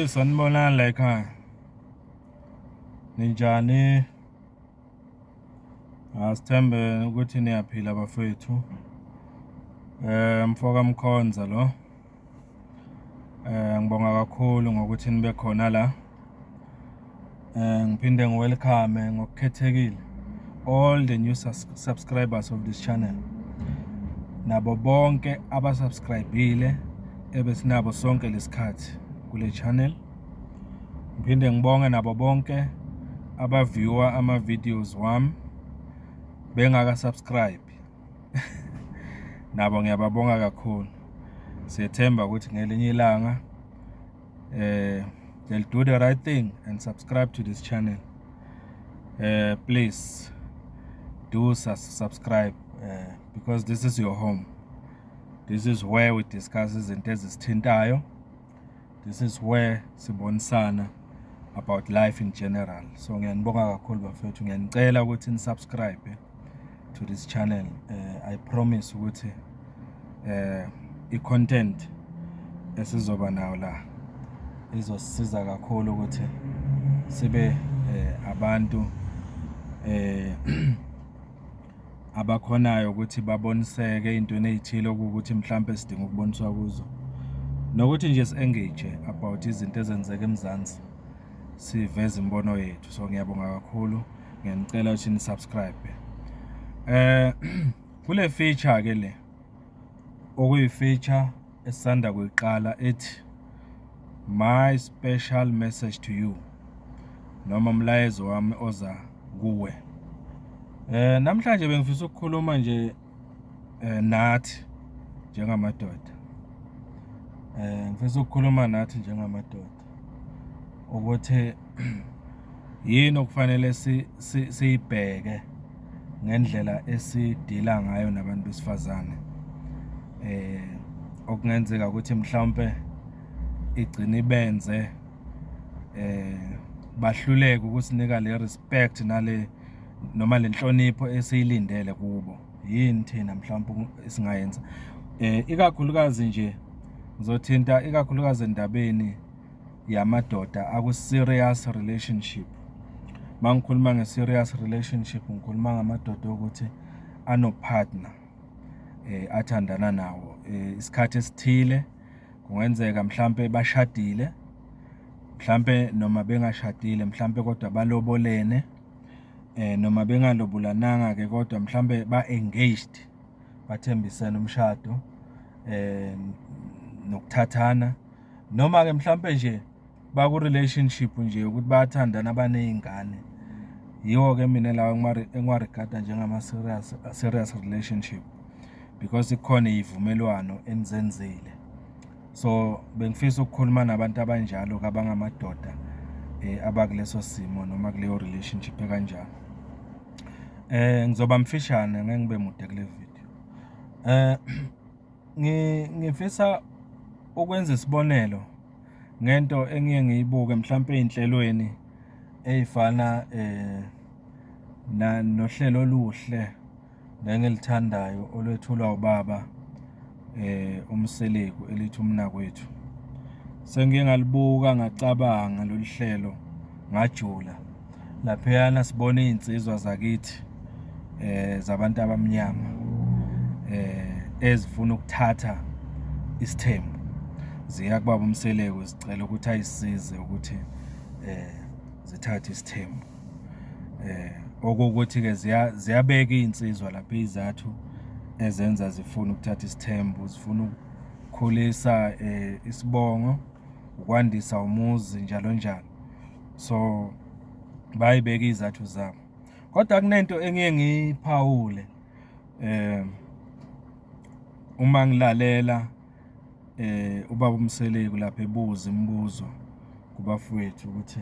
Sanibonani la ekhaya. Ninjani? Asithembe ukuthi niyaphila bafethu. Mfoka Mkhonza lo. Ngibonga kakhulu ngokuthi nibe khona la. Ngiphinde welcome ngokukhethekile all the new subscribers of this channel. Nabo bonke abasubscribile ebesinabo sonke lesikhathi kule channel. Ngiphinde ngibonge nabo bonke abaviewer ama videos wami bengaka subscribe. Nabo ngiyababonga kakhulu. Siyethemba ukuthi ngelinye ilanga they'll do the right thing and subscribe to this channel. Please do subscribe because this is your home. This is where we discuss izinto ezisithintayo. This is where sibonisana about life in general. So ngiyanibonga kakhulu bafethu. Ngiyanicela ukuthi nisubscribe to this channel. I promise ukuthi i-content esizoba nayo la izosisiza kakhulu ukuthi sibe abantu abakhonayo ukuthi baboniseke into ezithile ukuthi mhlambe sidinga ukuboniswa kuzo nokuthi nje si-engage about izinto ezenzeka eMzansi siveze imbono yethu. So ngiyabonga kakhulu, ngiyanicela ukuthi nisubscribe. Kule feature ke le okuyi feature esanda kuyiqala ethi my special message to you, noma umlayezo wami oza kuwe. Namhlanje bengifisa ukukhuluma nje nathi njengamadoda. Ngifisa ukukhuluma nathi njengamadoda ukuthi yini okufanele siyibheke ngendlela esidila ngayo nabantu besifazane. Okungenzeka ukuthi mhlawumbe igcina ibenze bahluleke ukusinika le respect nale noma le nhlonipho esiyilindele kubo. Yini thina mhlawumbe singayenza ikakhulukazi nje ngizothinta ikakhulukazi endabeni yamadoda aku-serious relationship. Mangikhuluma nge-serious relationship ngikhuluma ngamadoda ukuthi ano-partner athandana nawo isikhathi esithile. Kungenzeka mhlambe bashadile, mhlambe noma bengashadile, mhlambe kodwa balobolene, noma bengalobolananga ke kodwa mhlambe ba-engaged, bathembisene umshado nokuthathana, noma ke mhlambe nje baku relationship nje ukuthi bayathandana banezingane. Yiwo ke mina lawo engwaregada njengama serious relationship because ikhona ivumelwano enizenzile. So bengifisa ukukhuluma nabantu abanjalo kabangamadoda abakuleso simo noma kuleyo relationship ekanjalo. Ngizoba mfishane ngeke ngibe mude kule video. Ngifisa ukwenza isibonelo ngento engiye ngiyibuke mhlambe einhlelweni ezifana nohlelo oluhle nengilithandayo olwethulwa ubaba uMseleku elithi umnakwethu. Sengiye ngalibuka ngacabanga lolu hlelo ngajula. Laphayana sibona izinsizwa zakithi zabantu abamnyama ezifuna ukuthatha isithembu. Ziya kubaba uMseleku zicela ukuthi ayisize ukuthi zithathe isithembu. Okuthi ke ziyabeka izinsizwa lapha izathu ezenza zifuna ukuthatha isithembu, zifuna ukukhulisa isibongo, ukwandisa umuzi njalo njalo. So bayibeka izathu zabo. Kodwa kunento engiye ngiphawule uma ngilalela ubaba uMseleku lapha ebuza imibuzo kubafowethu ukuthi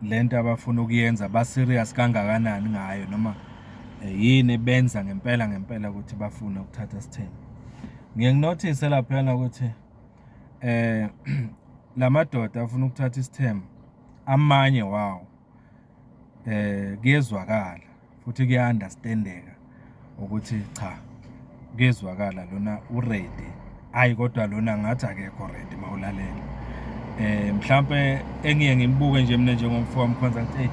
lento abafuna ukuyenza ba serious kangakanani ngayo, noma yini benza ngempela ukuthi bafuna ukuthatha isithembu. Ngiye nginothise lapha ukuthi lamadoda afuna ukuthatha isithembu amanye wawo kuyezwakala futhi kuya-understandeka ukuthi cha, kuyezwakala lona uready hayi kodwa lona ngathi akekho ready mawulalela. Mhlambe engiye ngimbuke nje mina njengomfowethu wamkhonza ngithi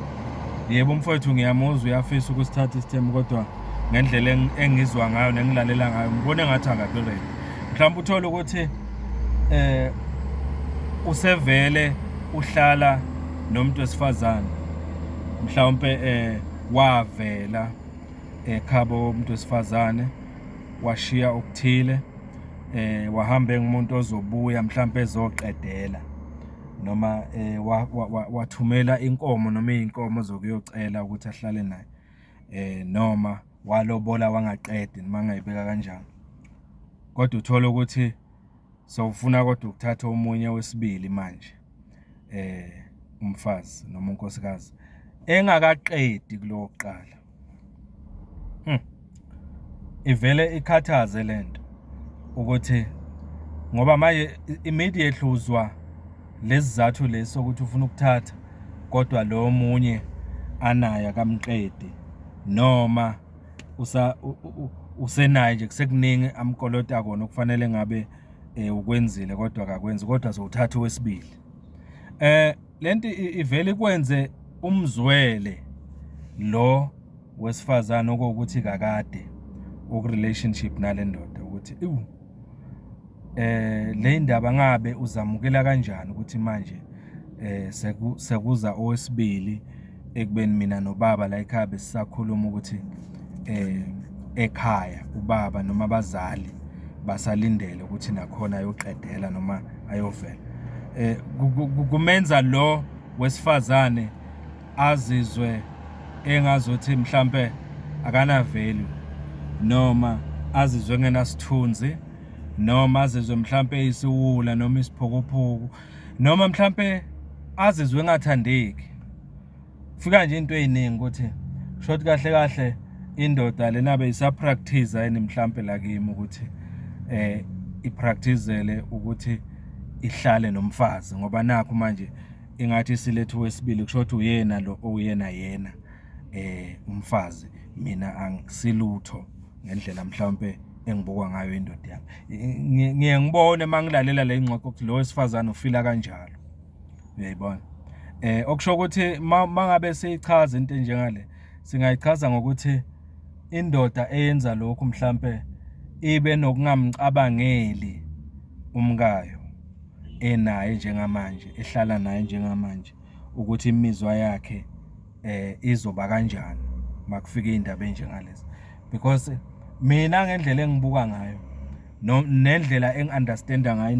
yebo mfowethu ngiyamuzwa uyafisa ukusithatha isithembu kodwa ngendlela engizwa ngayo nengilalela ngayo ngibone ngathi akabi ready. Mhlawumbe uthola ukuthi usevele uhlala nomuntu wesifazane mhlawumbe wavela ekhabo umuntu wesifazane washiya okuthile wahambe ngumuntu ozobuya mhlawumbe ezoqedela noma wathumela inkomo noma izinkomo zokuyocela ukuthi ahlale naye noma walobola wangaqedi noma ngayibeka kanjani kodwa uthola ukuthi sowufuna kodwa ukuthatha umunye wesibili manje umfazi noma unkosikazi engakaqedi kulokuqala ivele ikhathaze lento ukuthi ngoba manje immediately uzwa lesizathu leso ukuthi ufuna ukuthatha kodwa lo munye anaye akamqedi noma usenaye nje kusekuningi amkolota kona okufanele ngabe ukwenzile kodwa akakwenzi kodwa azowuthatha wesibili. Lento ivele ikwenze umzwele lo wesifazane ukuthi kakade ukurelationship nale ndoda ukuthi le ndaba ngabe uzamukela kanjani ukuthi manje sekuza owesibili ekubeni mina nobaba la ekhaya besisakhuluma ukuthi ekhaya ubaba noma abazali basalindele ukuthi nakhona ayoqedela noma ayovela. Kumenza lo wesifazane azizwe engazothi mhlambe akana value noma azizwe ngenasithunzi noma azizwe mhlambe isiwula noma isiphokophoku noma mhlambe azizwe engathandeki. Fika nje into eziningi ukuthi short kahle indoda lena beyisapractice yini mhlambe la kimi ukuthi ipracticele ukuthi ihlale nomfazi ngoba nakho manje ingathi silethu wesibili kusho uyena lo oyena yena umfazi mina angisilutho ngendlela mhlambe engibukwa ngayo indoda yami. Ngiye ngibone mangilalela le ingxoxo ukuthi lo wesifazane ufila kanjalo. Uyayibona? Okusho ukuthi mangabe siyichaza into njengale singayichaza ngokuthi indoda eyenza lokhu mhlambe ibe nokungamcabangeli umkayo enaye njengamanje ehlala naye njengamanje ukuthi imizwa yakhe izoba kanjani makufika indaba enjengalezi because mina ngendlela engibuka ngayo nendlela engiunderstanda ngayo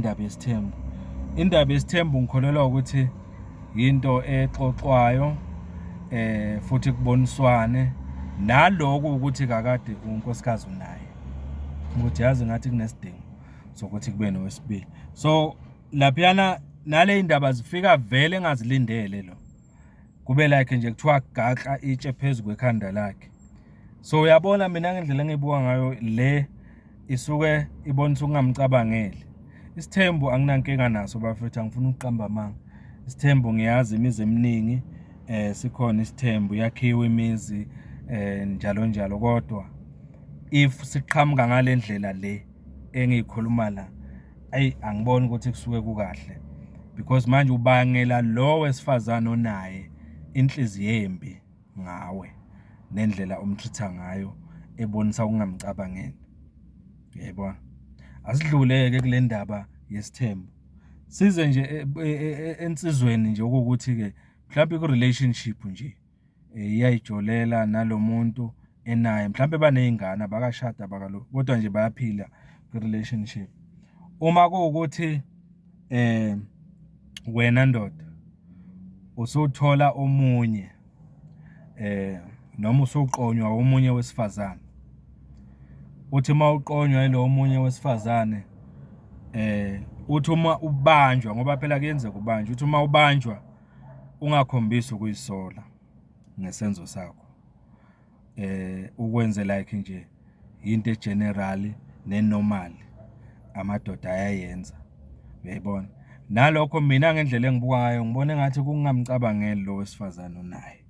indaba yesithembu ngikholelwa ukuthi into exoxwayo futhi kuboniswane naloko ukuthi kakade unkosikazi unaye ukuthi yazi ngathi kunesidingo sokuthi kube nowesibili. So laphiyana nale indaba zifika vele engazilindele lo kube like nje kuthiwa gaxa itshe phezulu kwekhanda lakhe. So uyabona mina ngendlela engibuka ngayo le isuke ibonisa ukungamcabangeli. Isithembu anginankinga naso bafethu angifuni ukuqamba amanga. Isithembu ngiyazi imizi eminingi sikhona isithembu yakhiwe imizi njalo kodwa if siqhamuka ngalendlela le engiyikhuluma la angiboni ukuthi kusuke kukahle because manje ubangela lo wesifazane onaye inhliziyo embi ngawe nendlela umtreatha ngayo ebonisa ukungamcabangeli. Uyayibona? Asidluleke kule ndaba yesithembu. Size nje ensizweni nje ukuthi ke mhlawumbe ku relationship nje iyayijolela nalomuntu enaye mhlawumbe banezingane abakashada abakalo kodwa nje bayaphila ku relationship. Uma kuukuthi wena ndoda usuthola omunye noma usuqonywa omunye wesifazane uthi mawuqonywa yilo omunye wesifazane uthi uma ubanjwa ngoba phela kuyenzeka ubanjwe uthi uma ubanjwa ungakhombisi ukuyisola ngesenzo sakho ukwenze like nje into egeneral nenormal amadoda ayayenza. Uyayibona? Nalokho mina ngendlela engibuka ngayo ngibona engathi kungamcabangeli lo wesifazane onaye.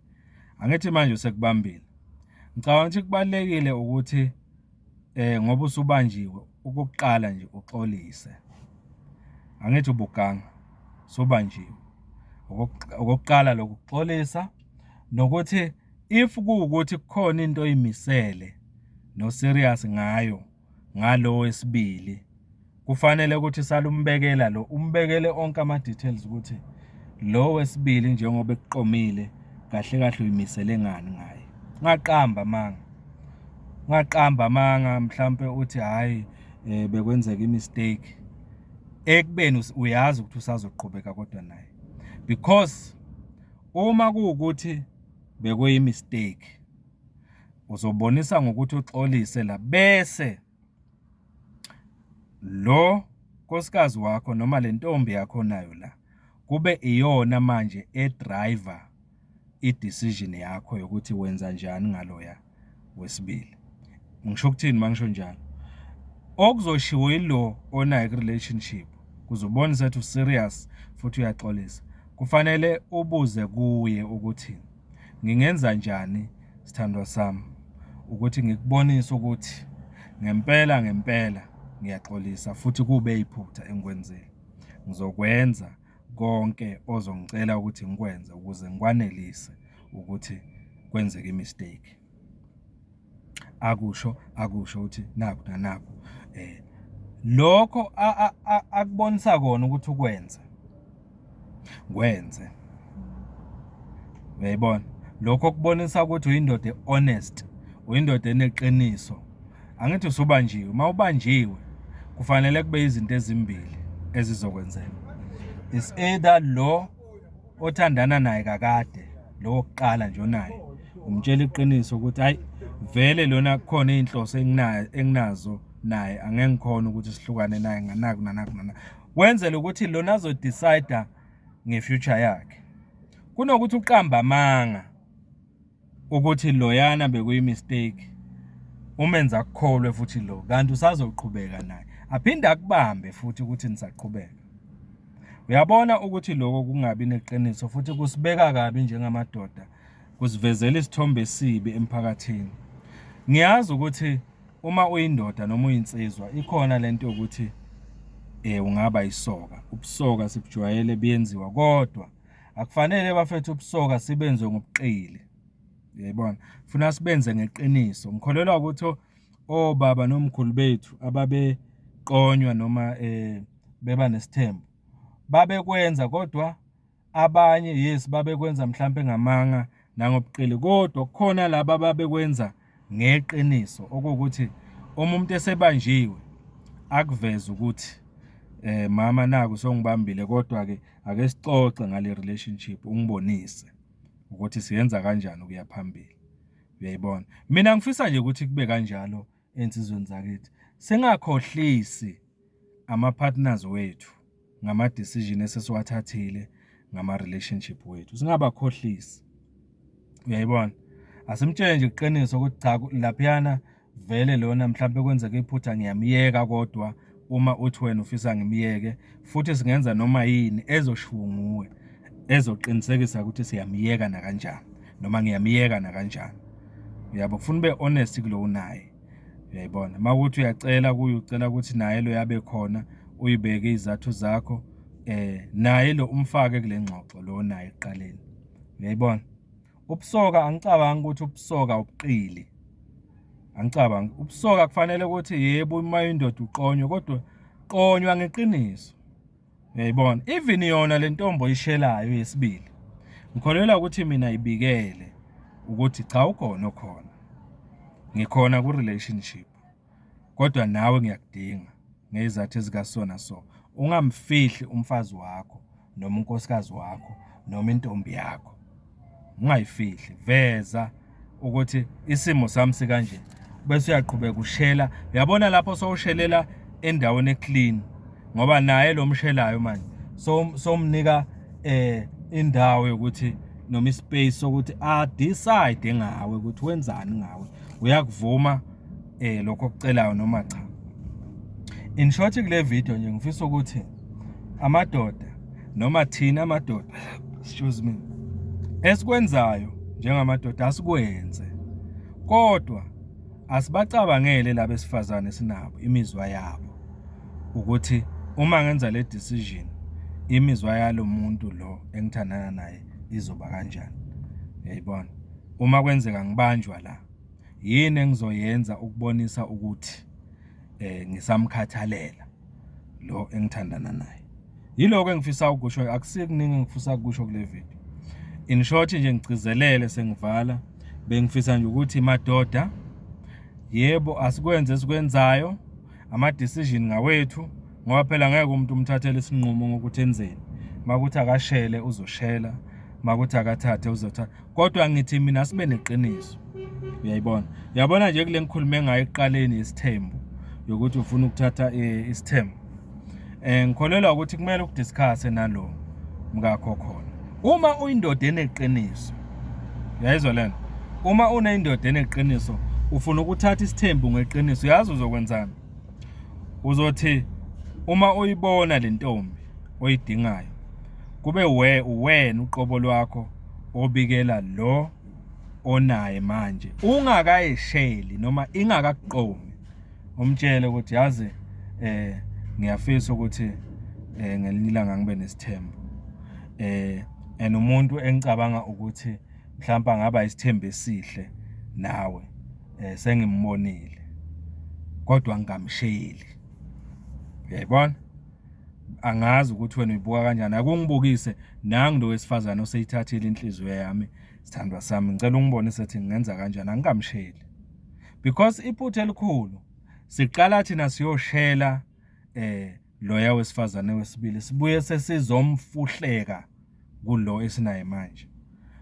Angithi manje usekubambile. Ngicabanga ukuthi kubalekile ukuthi ngoba usubanjiwe ukuqala nje uxolise. Angithi ubuganga sobanjiwe. Okokuqala lokuxolisa nokuthi if kuwukuthi kukhona into oyimisele no serious ngayo ngalo wesibili kufanele ukuthi salumbekela umbekele onke ama details ukuthi lo wesibili njengoba ekuqomile kahle kahle uyimisele ngani ngaye. Ngaqamba manga mhlambe uthi hayi bekwenzeka imistake ekubeni uyazi ukuthi usazoqhubeka kodwa naye, because uma kuwukuthi bekuyi mistake uzobonisa ngokuthi uxolise la bese lo nkosikazi wakho noma le ntombi yakho nayo la kube iyona manje driver i-decision yakho yokuthi wenza njani ngaloya wesibili. Ngisho ukuthini mangisho njalo? Okuzoshiwo yilo onayo relationship kuzobonisa ukuthi serious futhi uyaxolisa. Kufanele ubuze kuye ukuthi ngingenza njani sithandwa sami ukuthi ngikubonise ukuthi ngempela ngiyaxolisa futhi kube iphutha engikwenzile. Ngizokwenza konke ozongicela ukuthi ngikwenze ukuze ngikwanelise ukuthi kwenzeke imistake. Akusho ukuthi naku nanaku lokho akubonisa kona ukuthi ukwenze uyayibona. Lokho kubonisa ukuthi uyindoda honest, uyindoda eneqiniso. Angithi usubanjiwe. Mawubanjiwe kufanele kube izinto ezimbili ezizokwenzeka. Is either lo othandana naye kakade lo oqala nje onaye umtshela iqiniso ukuthi hayi vele lona kukhona inhloso enginazo naye angeke ngikhona ukuthi sihlukane naye nganaku nanaku. Wenzele ukuthi lona azodecide ngefuture yakhe. Kunokuthi uqamba amanga ukuthi loyana bekuyi mistake umenza akukholwe futhi lo kanti usazoqhubeka naye aphinde akubambe futhi ukuthi nisaqhubeka. Uyabona ukuthi lokho kungabi neqiniso futhi kusibeka kabi njengamadoda, kusivezela isithombe esibi emphakathini. Ngiyazi ukuthi uma uyindoda noma uyinsizwa ikhona lento ukuthi ungaba isoka. Ubusoka sibujwayele biyenziwa kodwa akufanele bafethu ubusoka sibenze ngobuqili. Uyayibona? Funa sibenze ngeqiniso. Ngikholelwa ukuthi obaba nomkhulu bethu ababeqonywa noma beba nesithembu babekwenza kodwa abanye yes babekwenza mhlambe ngamanga nangobuqili kodwa kukhona laba ababekwenza ngeqiniso okuwukuthi umuntu esebanjiwe akuveza ukuthi mama naku songibambile kodwa ke ake sixoxe ngale relationship ungibonise ukuthi siyenza kanjani ukuya phambili. Uyayibona? Mina ngifisa nje ukuthi kube kanjalo ensizweni zakithi. Singakhohlisi ama partners wethu ngama decision esesiwathathile ngama relationship wethu. Singabakhohlisi. Uyayibona? Asimtshele nje iqiniso ukuthi cha laphiyana vele lona mhlambe kwenzeka iphutha ngiyamiyeka kodwa uma uthi wena ufisa ngimiyeke futhi singenza noma yini ezoshiwo nguwe ezoqinisekisa ukuthi siyamiyeka na kanjani noma ngiyamiyeka na kanjani. Uyabo kufuna ube honest kulo unaye. Uyayibona? Mawukuthi uyacela kuye ucela ukuthi naye lo yabe khona uyibeke izathu zakho naye lo umfake kule ngxoxo lo naye eqaleni. Uyayibona? Ubusoka angicabangi ukuthi ubusoka ubuqili. Angicabangi ubusoka kufanele ukuthi yebo uma indoda uqonywe kodwa qonywa ngeqiniso. Uyayibona? Even yona le ntombi oyishelayo yesibili ngikholelwa ukuthi mina ibikele ukuthi cha ukhona okhona. Ngikhona ku relationship kodwa nawe ngiyakudinga ngezathu ezikasona so. Ungamfihli umfazi wakho noma unkosikazi wakho noma intombi yakho. Ungayifihli, veza ukuthi isimo sami sikanje bese uyaqhubeka ushela. Uyabona lapho sowushelela endaweni eclean ngoba naye lo mshelayo manje somnika indawo yokuthi noma ispace sokuthi decide ngawe ukuthi wenzani ngawe. Uyakuvuma lokho okucelayo noma cha. In short kule video nje ngifisa ukuthi amadoda noma thina amadoda excuse me esikwenzayo njengamadoda asikwenze kodwa asibacabangele labesifazane sinabo imizwa yabo ukuthi uma ngenza le decision imizwa yalo muntu lo engithandana naye izoba kanjani. Uyayibona? Uma kwenzeka ngibanjwa la, yini engizoyenza ukubonisa ukuthi ngisamkhathalela lo engithandana naye. Yiloko engifisa ukusho, akusikuningi engifisa ukusho kule video. In short nje ngicizelele sengivala, bengifisa nje ukuthi madoda, yebo asikwenze esikwenzayo, ama decision ngawethu, ngoba phela ngeke umuntu umthathele isinqumo ngokuthi enzeni. Makuthi akashele uzoshela, makuthi akathathe uzothatha. Kodwa ngithi mina sibe neqiniso. Uyayibona? Uyabona nje kule ngikhulume ngayo ekuqaleni isithembu yokuthi ufuna ukuthatha isithembu. Ngikholelwa ukuthi kumele ukudiscuss nalo mkakho khona. Uma uyindoda eneqiniso, uyayizwa lena? Uma uneyindoda eneqiniso, ufuna ukuthatha isithembu ngeqiniso, uyazi uzokwenzani? Uzothi uma uyibona le ntombi oyidingayo, kube uwena uqobo lwakho obikela lo onaye manje, ungakayisheli noma ingakakuqomi, umtshele ukuthi yazi ngiyafisa ukuthi ngelinye ilanga ngibe nesithembu. And umuntu engicabanga ukuthi mhlawumbe ngaba isithembu esihle nawe sengimbonile kodwa ngingamsheli. Uyayibona? Angazi ukuthi wena uyibuka kanjani. Akungibukise nangi lo wesifazane oseyithathile inhliziyo yami, sithandwa sami. Ngicela ungibonise ukuthi ngingenza kanjani, angingamsheli. Because iphutha elikhulu siqala thina siyoshela loya wesifazane wesibili, sibuye sesizomfuhleka kulo esinaye manje.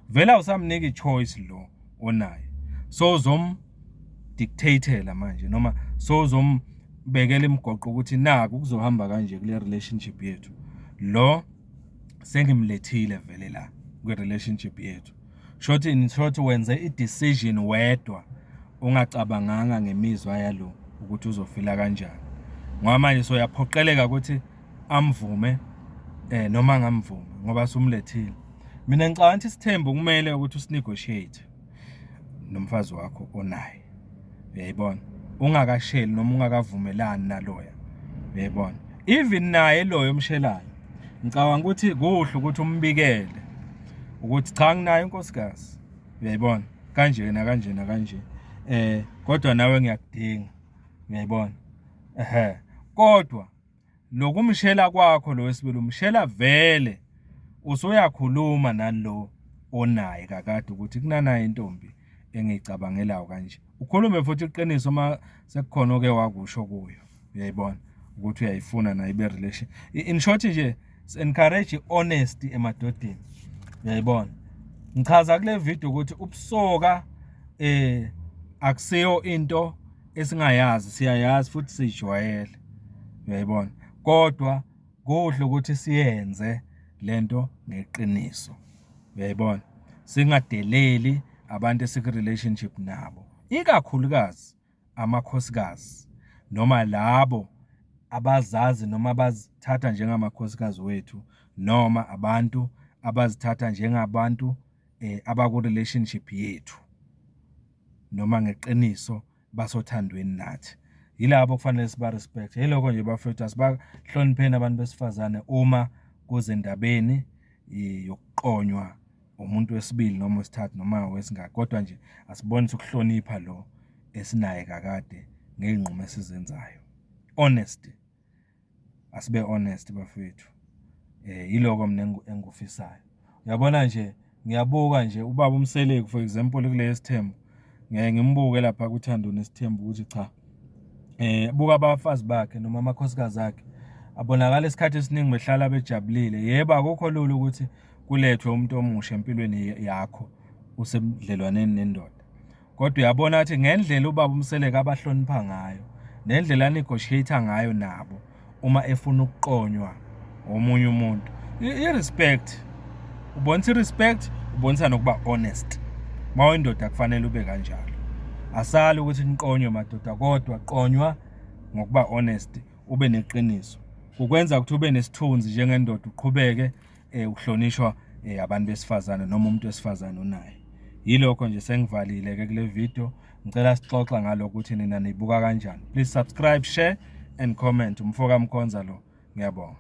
Vela usamnika ichoice lo onaye, so uzomdictatela manje noma so uzombekela imigoqo ukuthi naku kuzohamba kanje kule relationship yethu. Lo sengimlethile vele la kwe relationship yethu. Short wenze i-decision wedwa, ungacabanganga ngemizwa yalo ukuthi uzofila kanjani. Ngoba manje so yaphoqeleka ukuthi amvume noma ngamvume ngoba sumlethile. Mina ngicabanga ukuthi isithembu kumele ukuthi usinegotiate nomfazi wakho onaye. Uyayibona? Ungakasheli noma ungakavumelani naloya. Uyayibona? Even naye loyo omshelayo, ngicabanga ukuthi kuhle ukuthi umbikele ukuthi cha nginayo inkosikazi. Uyayibona? Kanje na kanje. Kodwa nawe ngiyakudinga. Uyayibona? Kodwa lokumshela kwakho lo wesibili umshela vele usuyakhuluma nalo onaye kakade ukuthi kunanayo intombi engicabangelayo kanje. Ukhulume futhi iqiniso uma sekukhona oke wakusho kuyo. Uyayibona? Ukuthi uyayifuna nayo ibe relation. In short nje encourage honesty emadodeni. Uyayibona? Ngichaza kule video ukuthi ubusoka akusiyo into esingayazi, siyayazi futhi sijwayele. Uyayibona? Kodwa kuhle ukuthi siyenze lento ngeqiniso. Uyayibona? Singadeleli abantu esike relationship nabo, ikakhulukazi amakhosikazi noma labo abazazi noma abazithatha njengamakhosikazi wethu, noma abantu abazithatha njengabantu abaku relationship yethu noma ngeqiniso basothandweni nathi. Yilabo kufanele siba respect. Yiloko nje bafethu, asibahlonipheni abantu besifazane uma kuze endabeni yokuqonywa umuntu wesibili noma wesithathu noma wesingaka. Kodwa nje asibonise ukuhlonipha lo esinaye kakade ngeenqumo esizenzayo. Honesty. Asibe honest bafethu. Yiloko mina engufisayo. Uyabona nje, ngiyabuka nje ubaba uMseleki for example kule yesithembu. Ngeke ngimbuke lapha kuThando nesithembu ukuthi cha. Buka abafazi bakhe noma amakhosikazi akhe. Abonakala isikhathi esiningi behlala bejabulile. Yebo akukho lula ukuthi kulethwe umuntu omusha empilweni yakho usemdlelwaneni nendoda. Kodwa uyabona ukuthi ngendlela ubaba uMseleki abahlonipha ngayo, nendlela negotiate ngayo nabo uma efuna ukuqonywa omunye umuntu. I-respect. Ubonisa i-respect, ubonisa nokuba honest. Mawuyindoda kufanele ube kanjalo. Asali ukuthi niqonywe madoda, kodwa qonywa ngokuba honest, ube neqiniso. Ukwenza ukuthi ube nesithunzi njengendoda, uqhubeke uhlonishwa abantu besifazane noma umuntu wesifazane onaye. Yilokho nje sengivalile ke kule video. ngicela sixoxa ngalokho ukuthi nina nibuka kanjani. Please subscribe, share and comment. Umfoka Mkhonza lo, ngiyabonga.